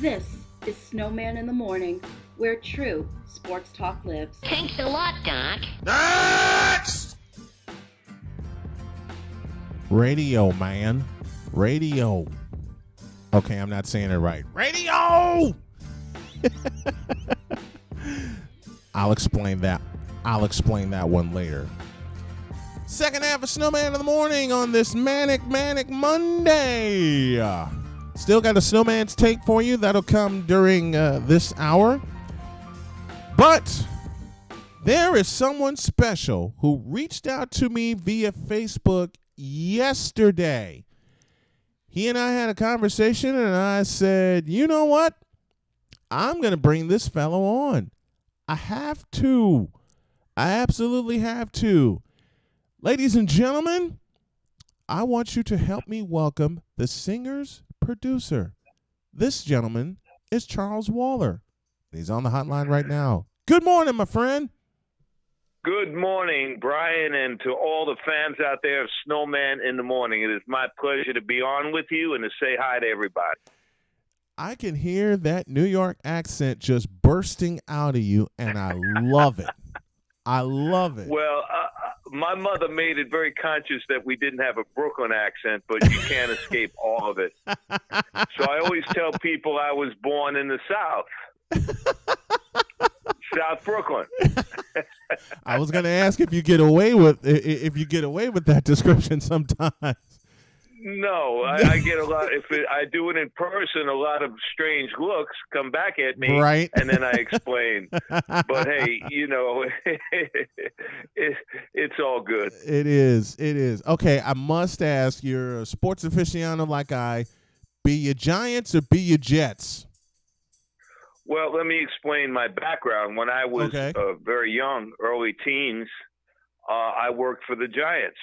This is Snowman in the Morning, where true sports talk lives. Thanks a lot, Doc. Next! Radio, man. Radio. Okay, I'm not saying it right. Radio! I'll explain that. I'll explain that one later. Second half of Snowman in the Morning on this manic Monday. Still got a Snowman's take for you. That'll come during this hour. But there is someone special who reached out to me via Facebook yesterday. He and I had a conversation, and I said, you know what? I'm going to bring this fellow on. I have to. I absolutely have to. Ladies and gentlemen, I want you to help me welcome the singer's producer. This gentleman is Charles Wallert. He's on the hotline right now. Good morning, my friend. Good morning, Brian, and to all the fans out there of Snowman in the Morning. It is my pleasure to be on with you and to say hi to everybody. I can hear that New York accent just bursting out of you, and I love it. I love it. Well, my mother made it very conscious that we didn't have a Brooklyn accent, but you can't escape all of it. So I always tell people I was born in the South. South Brooklyn. I was going to ask if you get away with that description sometimes. No, I get a lot. I do it in person, a lot of strange looks come back at me, right? And then I explain. But hey, it's all good. It is. Okay, I must ask. You're a sports aficionado like I. Be you Giants or be you Jets? Well, let me explain my background. When I was very young, early teens, I worked for the Giants.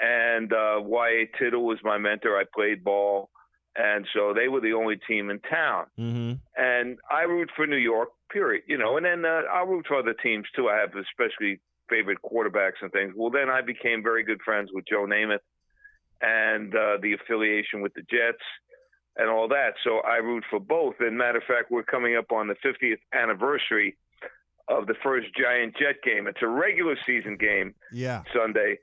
And Y.A. Tittle was my mentor. I played ball. And so they were the only team in town. Mm-hmm. And I root for New York, period. And then I'll root for other teams, too. I have especially favorite quarterbacks and things. Well, then I became very good friends with Joe Namath and the affiliation with the Jets and all that. So I root for both. And matter of fact, we're coming up on the 50th anniversary of the first Giant-Jet game. It's a regular season game Sunday.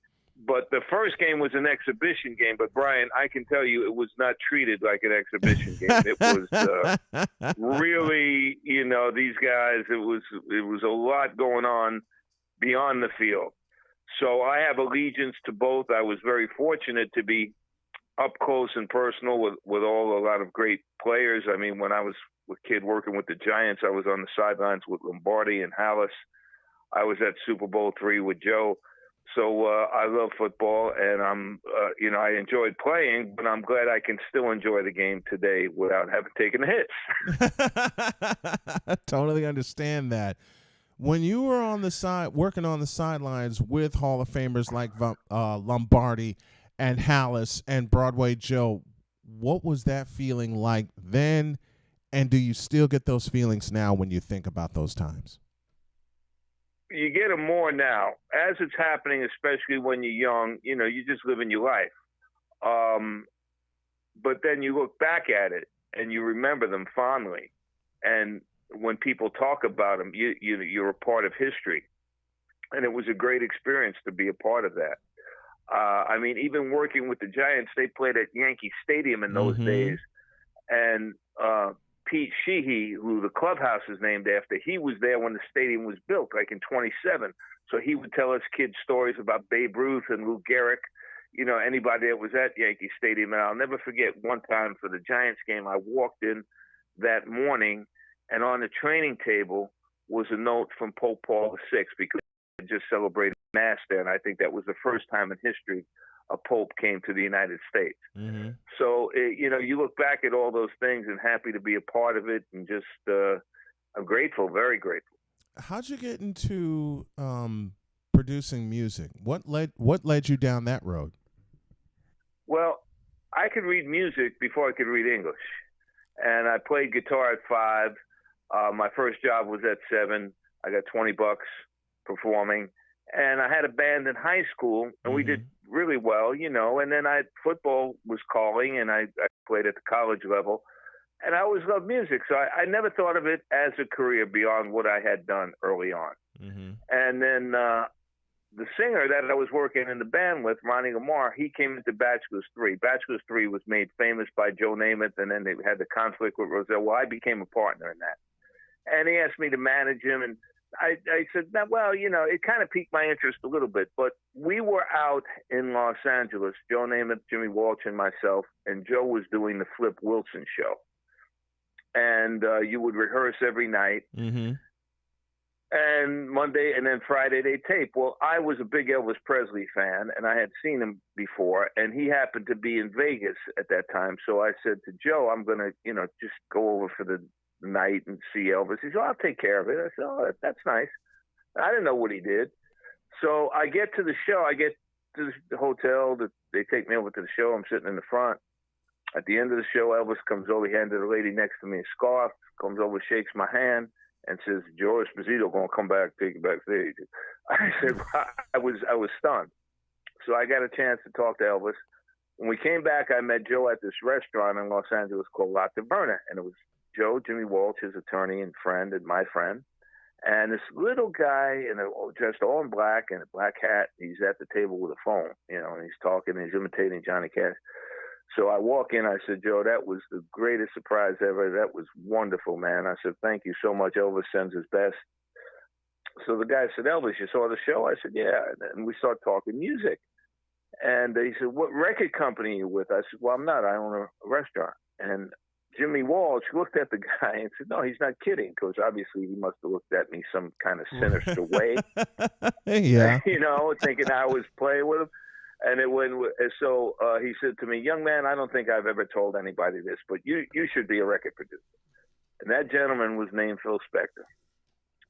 But the first game was an exhibition game. But, Brian, I can tell you it was not treated like an exhibition game. It was really, these guys, it was a lot going on beyond the field. So I have allegiance to both. I was very fortunate to be up close and personal with a lot of great players. I mean, when I was a kid working with the Giants, I was on the sidelines with Lombardi and Hallis. I was at Super Bowl III with Joe. So I love football, and I enjoyed playing, but I'm glad I can still enjoy the game today without having taken the hits. I totally understand that. When you were on the side, working on the sidelines with Hall of Famers like Lombardi and Hallis and Broadway Joe, what was that feeling like then, and do you still get those feelings now when you think about those times? You get them more now. As it's happening, especially when you're young, you just live in your life. But then you look back at it and you remember them fondly. And when people talk about them, you're a part of history. And it was a great experience to be a part of that. I mean, even working with the Giants, they played at Yankee Stadium in those days. And Pete Sheehy, who the clubhouse is named after, he was there when the stadium was built, like in 27. So he would tell us kids stories about Babe Ruth and Lou Gehrig, anybody that was at Yankee Stadium. And I'll never forget one time for the Giants game, I walked in that morning, and on the training table was a note from Pope Paul VI, because he had just celebrated Mass there, and I think that was the first time in history a pope came to the United States. Mm-hmm. So, you look back at all those things and happy to be a part of it, and just I'm grateful, very grateful. How'd you get into producing music? What led you down that road? Well, I could read music before I could read English, and I played guitar at 5. My first job was at 7. I got $20 performing. And I had a band in high school, and we did really well, and then football was calling, and I played at the college level. And I always loved music, so I never thought of it as a career beyond what I had done early on. Mm-hmm. And then the singer that I was working in the band with, Ronnie Lamar, he came into Bachelors 3. Bachelors 3 was made famous by Joe Namath, and then they had the conflict with Roselle. Well, I became a partner in that. And he asked me to manage him, and I said, well, it kind of piqued my interest a little bit. But we were out in Los Angeles, Joe Namath, Jimmy Walsh, and myself, and Joe was doing the Flip Wilson show. And you would rehearse every night. Mm-hmm. And Monday and then Friday they tape. Well, I was a big Elvis Presley fan, and I had seen him before, and he happened to be in Vegas at that time. So I said to Joe, I'm going to, just go over for the night and see Elvis. He said, I'll take care of it. I said, oh, that's nice. I didn't know what he did. So I get to the show. I get to the hotel. They take me over to the show. I'm sitting in the front. At the end of the show, Elvis comes over. He handed the lady next to me a scarf, comes over, shakes my hand, and says, Joe Esposito going to come back, take you backstage. I said, I was stunned. So I got a chance to talk to Elvis. When we came back, I met Joe at this restaurant in Los Angeles called La Taberna, and it was Joe, Jimmy Walsh, his attorney and friend, and my friend, and this little guy dressed all in black and a black hat. He's at the table with a phone, and he's talking, and he's imitating Johnny Cash. So I walk in, I said, Joe, that was the greatest surprise ever. That was wonderful, man. I said, thank you so much. Elvis sends his best. So the guy said, Elvis, you saw the show? I said, yeah. And we start talking music. And he said, what record company are you with? I said, well, I'm not. I own a restaurant. And Jimmy Walsh looked at the guy and said, no, he's not kidding, because obviously he must have looked at me some kind of sinister way. Yeah. Thinking I was playing with him. And so he said to me, young man, I don't think I've ever told anybody this, but you should be a record producer. And that gentleman was named Phil Spector,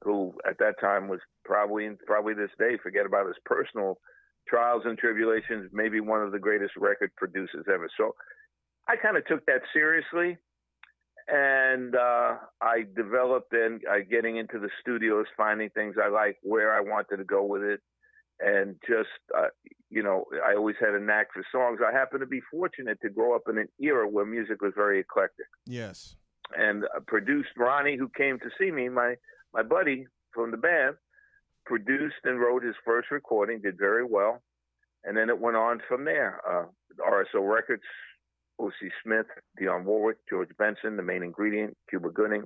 who at that time was probably this day, forget about his personal trials and tribulations, maybe one of the greatest record producers ever. So I kind of took that seriously. And I developed getting into the studios, finding things I liked, where I wanted to go with it. And just, I always had a knack for songs. I happened to be fortunate to grow up in an era where music was very eclectic. Yes. And produced Ronnie, who came to see me, my buddy from the band, produced and wrote his first recording, did very well. And then it went on from there. RSO Records, O.C. Smith, Dionne Warwick, George Benson, The Main Ingredient, Cuba Gooding,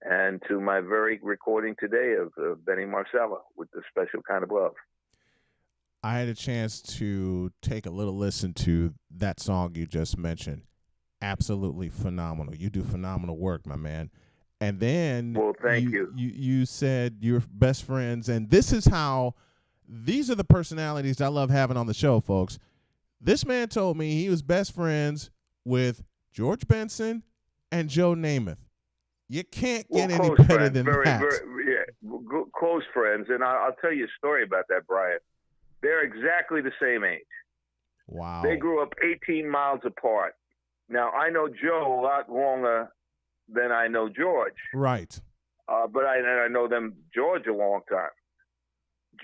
and to my very recording today of Benny Marcella with The Special Kind of Love. I had a chance to take a little listen to that song you just mentioned. Absolutely phenomenal. You do phenomenal work, my man. And then thank you. You said you're best friends, and these are the personalities I love having on the show, folks. This man told me he was best friends with George Benson and Joe Namath. You can't get any better than that. Close friends. And I'll tell you a story about that, Brian. They're exactly the same age. Wow. They grew up 18 miles apart. Now, I know Joe a lot longer than I know George. Right. But I know George a long time.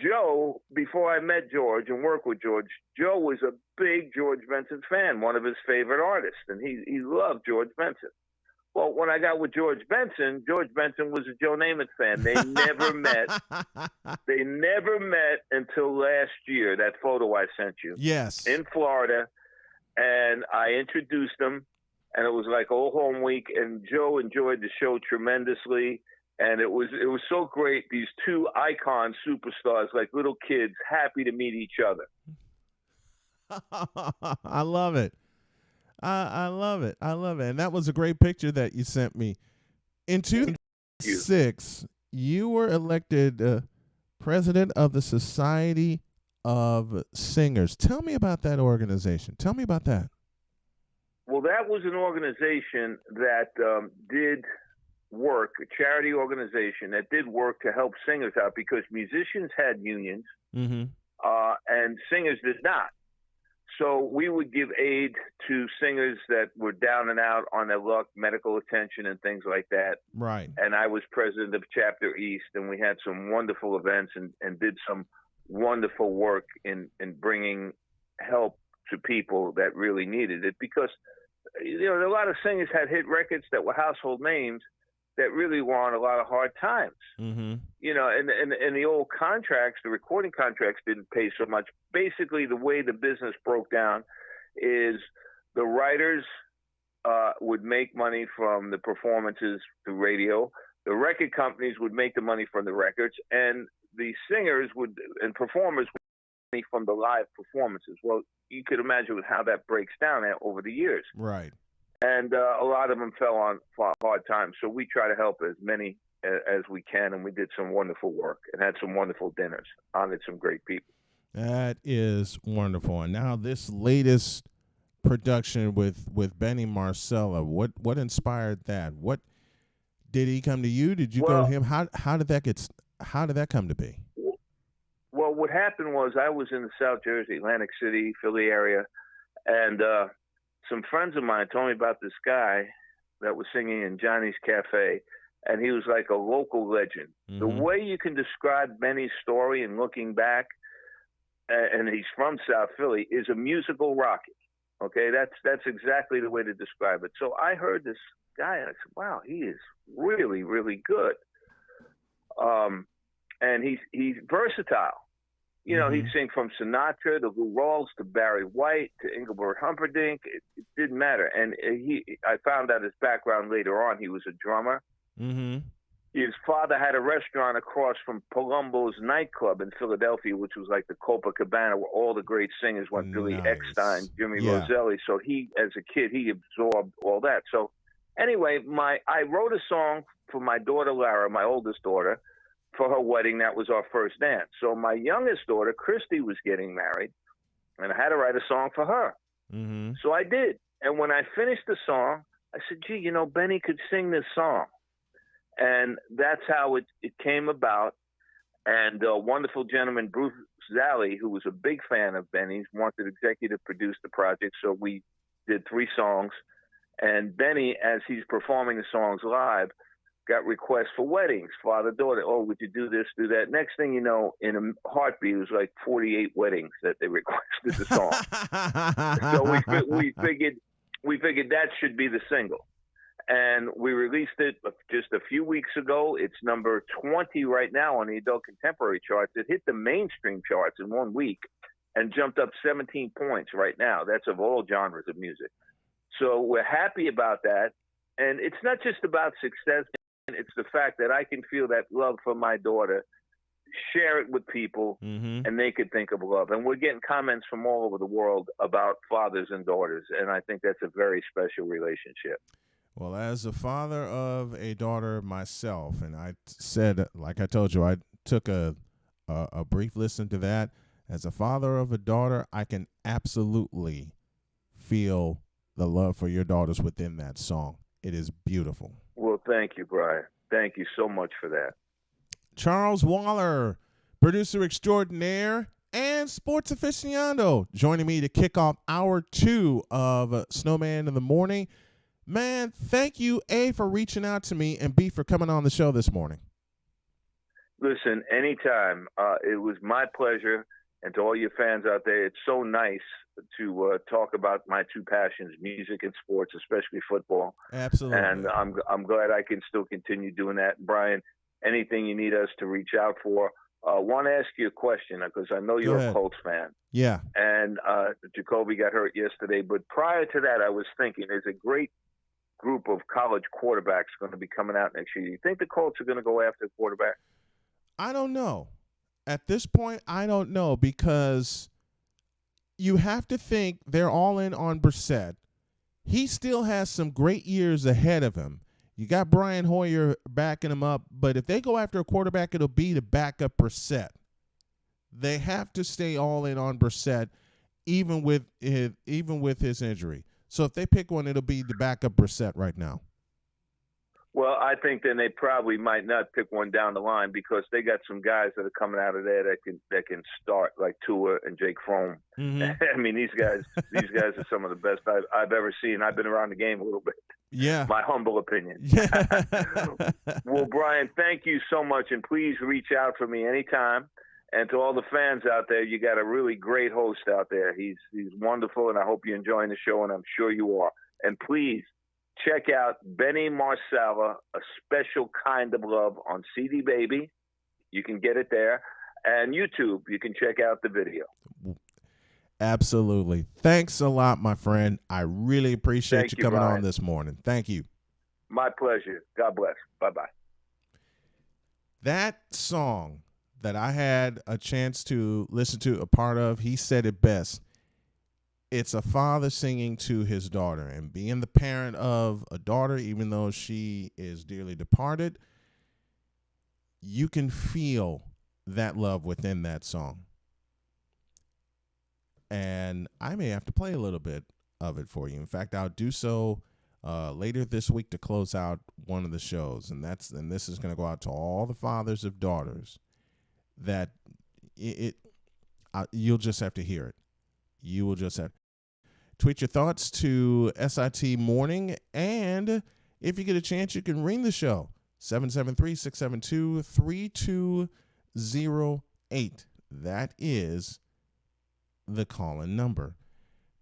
Joe, before I met George and worked with George, Joe was a big George Benson fan, one of his favorite artists, and he loved George Benson. Well, when I got with George Benson was a Joe Namath fan. They never met. They never met until last year, that photo I sent you. Yes. In Florida, and I introduced them, and it was like old home week, and Joe enjoyed the show tremendously. And it was so great. These two icon superstars, like little kids, happy to meet each other. I love it. I love it. I love it. And that was a great picture that you sent me. In 2006, you were elected president of the Society of Singers. Tell me about that organization. Tell me about that. Well, that was an organization that did work, a charity organization that did work to help singers out, because musicians had unions and singers did not. So we would give aid to singers that were down and out on their luck, medical attention and things like that. Right. And I was president of Chapter East, and we had some wonderful events and did some wonderful work in bringing help to people that really needed it, because a lot of singers had hit records that were household names that really were on a lot of hard times. Mm-hmm. And the old contracts, the recording contracts didn't pay so much. Basically, the way the business broke down is the writers would make money from the performances through radio. The record companies would make the money from the records, and the singers and performers would make money from the live performances. Well, you could imagine how that breaks down over the years. Right. And a lot of them fell on hard times. So we try to help as many as we can, and we did some wonderful work and had some wonderful dinners, honored some great people. That is wonderful. And now this latest production with Benny Marcella, what inspired that? What did he come to you? Did you go to him? How did that come to be? Well, what happened was I was in the South Jersey, Atlantic City, Philly area, and some friends of mine told me about this guy that was singing in Johnny's Cafe, and he was like a local legend. Mm-hmm. The way you can describe Benny's story and looking back, and he's from South Philly, is a musical rocket. Okay, that's exactly the way to describe it. So I heard this guy, and I said, wow, he is really, really good. And he's versatile. Mm-hmm. He'd sing from Sinatra to Lou Rawls to Barry White to Engelbert Humperdinck. It didn't matter. And I found out his background later on. He was a drummer. Mm-hmm. His father had a restaurant across from Palumbo's nightclub in Philadelphia, which was like the Copacabana, where all the great singers went. Billy Eckstine, Jimmy Roselli. So he, as a kid, he absorbed all that. So anyway, I wrote a song for my daughter Lara, my oldest daughter, for her wedding. That was our first dance. So my youngest daughter, Christy, was getting married, and I had to write a song for her. Mm-hmm. So I did. And when I finished the song, I said, gee, Benny could sing this song. And that's how it came about. And a wonderful gentleman, Bruce Zally, who was a big fan of Benny's, wanted to executive produce the project. So we did 3 songs. And Benny, as he's performing the songs live, got requests for weddings, father-daughter. Oh, would you do this, do that? Next thing you know, in a heartbeat, it was like 48 weddings that they requested the song. So we figured that should be the single. And we released it just a few weeks ago. It's number 20 right now on the adult contemporary charts. It hit the mainstream charts in 1 week and jumped up 17 points right now. That's of all genres of music. So we're happy about that. And it's not just about success. It's the fact that I can feel that love for my daughter, share it with people, mm-hmm. and they could think of love. And we're getting comments from all over the world about fathers and daughters. And I think that's a very special relationship. Well, as a father of a daughter myself, and I said, like I told you, I took a brief listen to that. As a father of a daughter, I can absolutely feel the love for your daughters within that song. It is beautiful. Well, thank you, Brian. Thank you so much for that. Charles Wallert, producer extraordinaire and sports aficionado, joining me to kick off hour 2 of Snowman in the Morning. Man, thank you, A, for reaching out to me, and B, for coming on the show this morning. Listen, anytime. It was my pleasure. And to all your fans out there, it's so nice to talk about my 2 passions, music and sports, especially football. Absolutely. And I'm glad I can still continue doing that. Brian, anything you need us to reach out for. I want to ask you a question because I know you're a Colts fan. Yeah. And Jacoby got hurt yesterday. But prior to that, I was thinking there's a great group of college quarterbacks going to be coming out next year. Do you think the Colts are going to go after the quarterback? I don't know. At this point, I don't know, because you have to think they're all in on Brissett. He still has some great years ahead of him. You got Brian Hoyer backing him up, but if they go after a quarterback, it'll be to back up Brissett. They have to stay all in on Brissett, even with his injury. So if they pick one, it'll be to back up Brissett right now. Well, I think then they probably might not pick one down the line because they got some guys that are coming out of there that can start, like Tua and Jake Fromm. Mm-hmm. I mean, these guys are some of the best I've ever seen. I've been around the game a little bit. Yeah. My humble opinion. Yeah. Well, Brian, thank you so much, and please reach out for me anytime. And to all the fans out there, you got a really great host out there. He's wonderful, and I hope you're enjoying the show, and I'm sure you are. And please check out Benny Marsala, A Special Kind of Love on CD Baby. You can get it there. And YouTube, you can check out the video. Absolutely. Thanks a lot, my friend. I really appreciate Thank you you, coming Ryan. on this morning. Thank you. My pleasure. God bless. Bye-bye. That song that I had a chance to listen to a part of, he said it best. It's a father singing to his daughter, and being the parent of a daughter, even though she is dearly departed, you can feel that love within that song. And I may have to play a little bit of it for you. In fact, I'll do so later this week to close out one of the shows, and this is going to go out to all the fathers of daughters. That you'll just have to hear it. You will just have to tweet your thoughts to SIT Morning, and if you get a chance, you can ring the show 773-672-3208. That is the call-in number.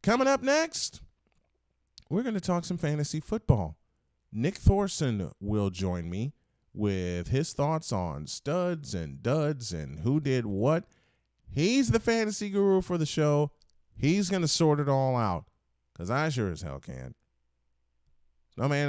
Coming up next, we're going to talk some fantasy football. Nick Thorson will join me with his thoughts on studs and duds and who did what. He's the fantasy guru for the show. He's going to sort it all out, because I sure as hell can. Snowman